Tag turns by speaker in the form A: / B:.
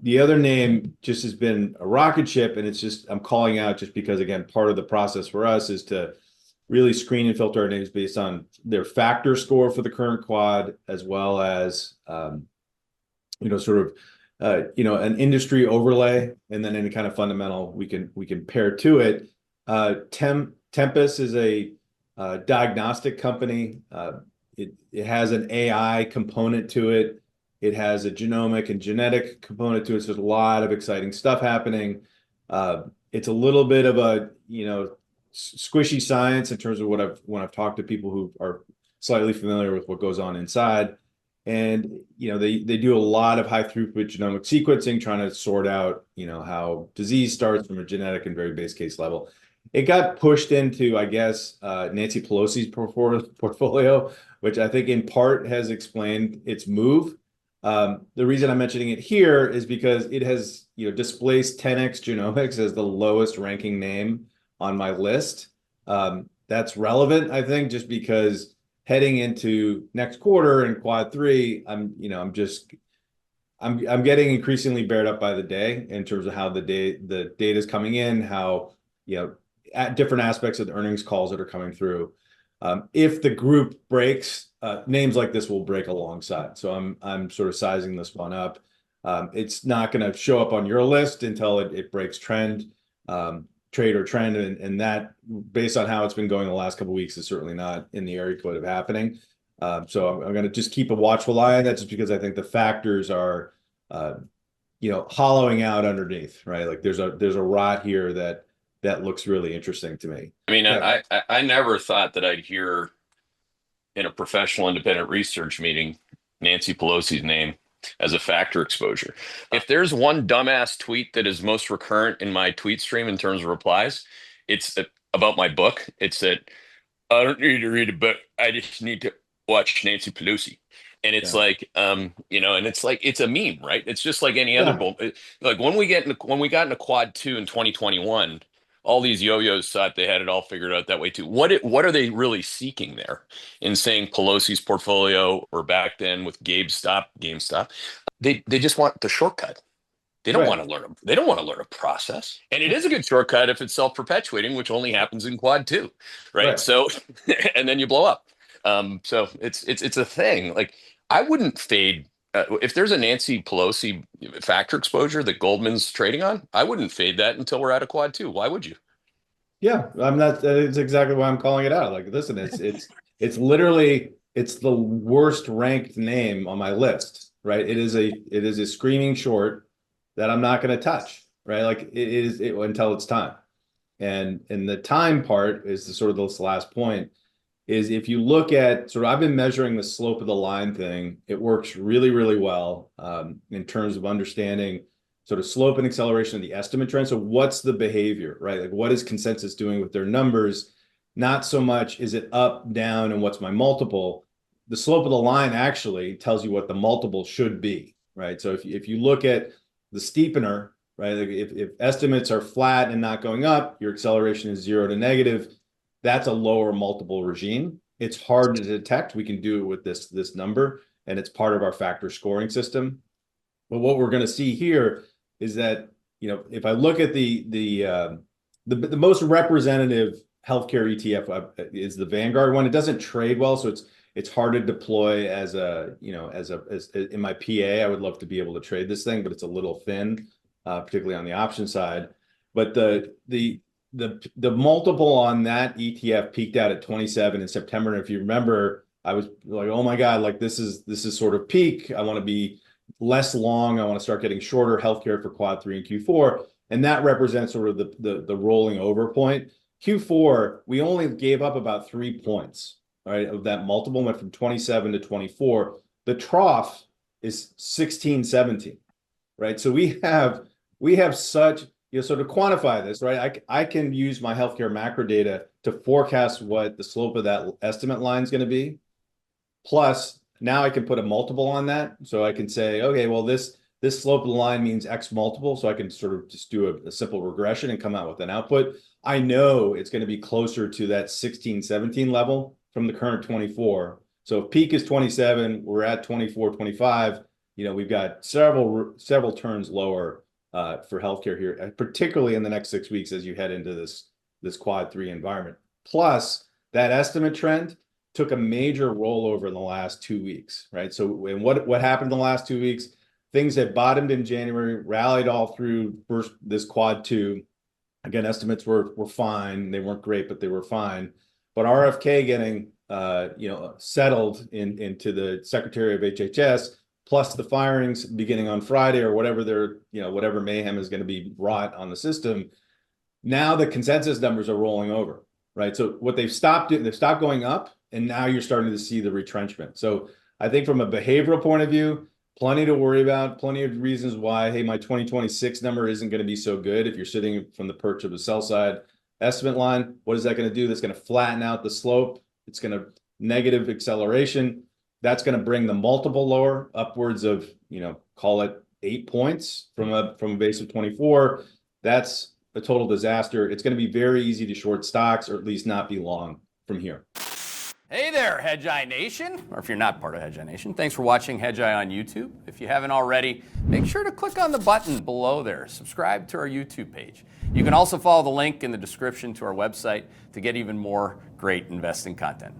A: the other name just has been a rocket ship, and it's just, I'm calling out just because, again, part of the process for us is to really screen and filter our names based on their factor score for the current quad, as well as, sort of, an industry overlay, and then any kind of fundamental we can pair to it. Tempest is a diagnostic company. It has an AI component to it. It has a genomic and genetic component to it. So there's a lot of exciting stuff happening. It's a little bit of a, squishy science in terms of when I've talked to people who are slightly familiar with what goes on inside. And, they do a lot of high throughput genomic sequencing, trying to sort out, how disease starts from a genetic and very base case level. It got pushed into, I guess, Nancy Pelosi's portfolio, which I think in part has explained its move. The reason I'm mentioning it here is because it has, displaced 10x Genomics as the lowest ranking name on my list. That's relevant, I think, just because heading into next quarter and quad 3, I'm getting increasingly bared up by the day in terms of how the data is coming in, how, at different aspects of the earnings calls that are coming through. If the group breaks, names like this will break alongside. So I'm sort of sizing this one up. It's not going to show up on your list until it breaks trend, trade or trend, and that, based on how it's been going the last couple of weeks, is certainly not in the area code of happening. So I'm going to just keep a watchful eye on that, just because I think the factors are, hollowing out underneath, right? Like there's a rot here that looks really interesting to me.
B: I mean,
A: Yeah.
B: I never thought that I'd hear in a professional independent research meeting Nancy Pelosi's name as a factor exposure. If there's one dumbass tweet that is most recurrent in my tweet stream in terms of replies, it's about my book. It's that I don't need to read a book. I just need to watch Nancy Pelosi. And it's
A: Yeah.
B: like, and it's like, it's a meme, right? It's just like any other
A: Yeah.
B: bull. Like when we got into quad 2 in 2021, all these yo-yos thought they had it all figured out that way too. What are they really seeking there in saying Pelosi's portfolio, or back then with GameStop? They just want the shortcut. They don't
A: Right.
B: want to learn. They don't want to learn a process. And it is a good shortcut if it's self-perpetuating, which only happens in quad 2, right?
A: Right.
B: So, and then you blow up. So it's a thing. Like I wouldn't fade if there's a Nancy Pelosi factor exposure that Goldman's trading on. I wouldn't fade that until we're at a quad 2. Why would you?
A: Yeah, I'm not. That's exactly why I'm calling it out. Like, listen, it's literally the worst ranked name on my list, right? It is a screaming short that I'm not going to touch, right? Like until it's time. And the time part is the sort of this last point is, if you look at sort of, I've been measuring the slope of the line thing. It works really, really well in terms of understanding sort of slope and acceleration of the estimate trend. So what's the behavior, right? Like what is consensus doing with their numbers? Not so much is it up, down, and what's my multiple. The slope of the line actually tells you what the multiple should be, right? So if you look at the steepener, right, like if estimates are flat and not going up, your acceleration is 0 to negative. That's a lower multiple regime. It's hard to detect. We can do it with this number, and it's part of our factor scoring system. But what we're going to see here is that, if I look at the most representative healthcare ETF is the Vanguard one. It doesn't trade well, so it's hard to deploy as in my PA. I would love to be able to trade this thing, but it's a little thin, particularly on the option side. But the multiple on that ETF peaked out at 27 in September. And if you remember, I was like, oh my God, like this is sort of peak. I want to be less long. I want to start getting shorter healthcare for quad 3 and Q4. And that represents sort of the rolling over point. Q4, we only gave up about 3 points, right, of that multiple, went from 27 to 24. The trough is 16, 17, right? So we have such, so to quantify this, right, I can use my healthcare macro data to forecast what the slope of that estimate line is going to be. Plus, now I can put a multiple on that. So I can say, okay, well, this slope of the line means X multiple. So I can sort of just do a simple regression and come out with an output. I know it's going to be closer to that 16, 17 level from the current 24. So if peak is 27, we're at 24, 25. we've got several turns lower for healthcare here, particularly in the next 6 weeks as you head into this quad 3 environment. Plus, that estimate trend took a major rollover in the last 2 weeks, right? So, and what happened in the last 2 weeks? Things had bottomed in January, rallied all through this quad 2. Again, estimates were fine. They weren't great, but they were fine. But RFK getting settled into the Secretary of HHS, plus the firings beginning on Friday or whatever whatever mayhem is going to be wrought on the system. Now the consensus numbers are rolling over, right? So what they've stopped going up, and now you're starting to see the retrenchment. So I think from a behavioral point of view, plenty to worry about, plenty of reasons why, hey, my 2026 number isn't going to be so good if you're sitting from the perch of the sell side estimate line. What is that going to do? That's going to flatten out the slope. It's going to negative acceleration. That's going to bring the multiple lower, upwards of, call it 8 points from a base of 24. That's a total disaster. It's going to be very easy to short stocks, or at least not be long from here.
C: Hey there, Hedgeye Nation, or if you're not part of Hedgeye Nation, thanks for watching Hedgeye on YouTube. If you haven't already, make sure to click on the button below there. Subscribe to our YouTube page. You can also follow the link in the description to our website to get even more great investing content.